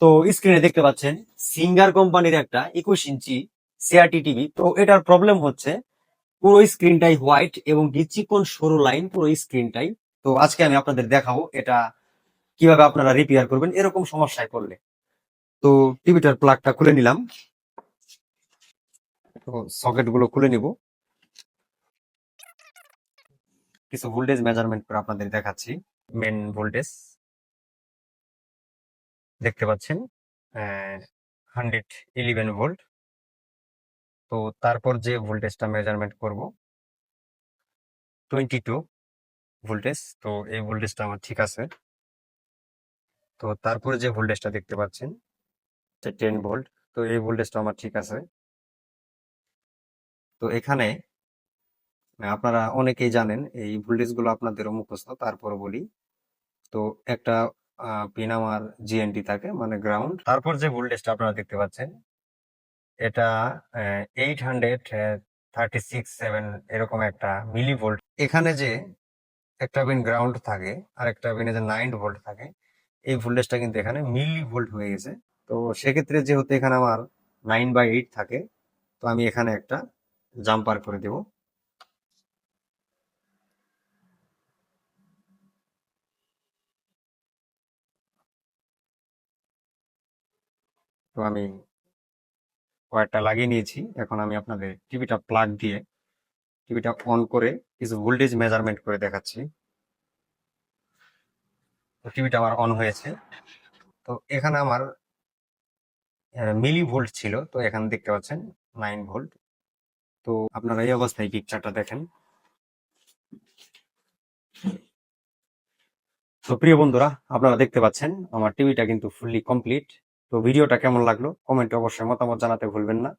তো স্ক্রিনে দেখতে পাচ্ছেন সিঙ্গার কোম্পানির একটা 21 ইঞ্চি সিআরটি টিভি। তো এটার প্রবলেম হচ্ছে পুরো স্ক্রিনটাই হোয়াইট এবং কি চিকন সরু লাইন পুরো স্ক্রিনটাই। তো আজকে আমি আপনাদের দেখাবো এটা কিভাবে আপনারা রিপেয়ার করবেন এরকম সমস্যায় পড়লে। তো টিভিটার প্লাগটা খুলে নিলাম, তো সকেট গুলো খুলে নিব, কিছু ভোল্টেজ মেজারমেন্ট করে আপনাদের দেখাচ্ছি। মেন ভোল্টেজ দেখতে পাচ্ছেন 111 ভোল্ট। তো তারপর যে ভোল্টেজটা মেজারমেন্ট করব 22 ভোল্টেজ। তো এই ভোল্টেজটা আমার ঠিক আছে। তো তারপরে যে ভোল্টেজটা দেখতে পাচ্ছেন 10 ভোল্ট। তো এই ভোল্টেজটা আমার ঠিক আছে। তো এখানে আপনারা অনেকেই জানেন এই ভোল্টেজ গুলো আপনাদেরও মুখস্থ, তারপর বলি। তো একটা পিন আমার জিএনটি থাকে, মানে গ্রাউন্ড। তারপর যে ভোল্টেজটা আপনারা দেখতে পাচ্ছেন এটা 836 7 এরকম একটা মিলি ভোল্ট। এখানে যে একটা পিন গ্রাউন্ড থাকে আর একটা পিনে যে 9 ভোল্ট থাকে, এই ভোল্টেজটা কিন্তু এখানে মিলি ভোল্ট হয়ে গেছে। তো সেক্ষেত্রে যেহেতু এখানে আমার 9/8 থাকে, তো আমি এখানে একটা জাম্পার করে দেব। তো আমি ওয়্যারটা লাগিয়ে নিয়েছি। এখন আমি আপনাদের টিভিটা প্লাগ দিয়ে টিভিটা অন করে কিছু ভোল্টেজ মেজারমেন্ট করে দেখাচ্ছি। তো টিভিটা আমার অন হয়েছে। তো এখানে আমার মিলি ভোল্ট ছিল, তো এখানে দেখতে পাচ্ছেন 9 ভোল্ট। তো আপনারা এই অবস্থায় পিকচারটা দেখেন। তো প্রিয় বন্ধুরা, আপনারা দেখতে পাচ্ছেন আমার টিভিটা কিন্তু ফুললি কমপ্লিট। তো ভিডিওটা কেমন লাগলো কমেন্টে অবশ্যই মতামত জানাতে ভুলবেন না।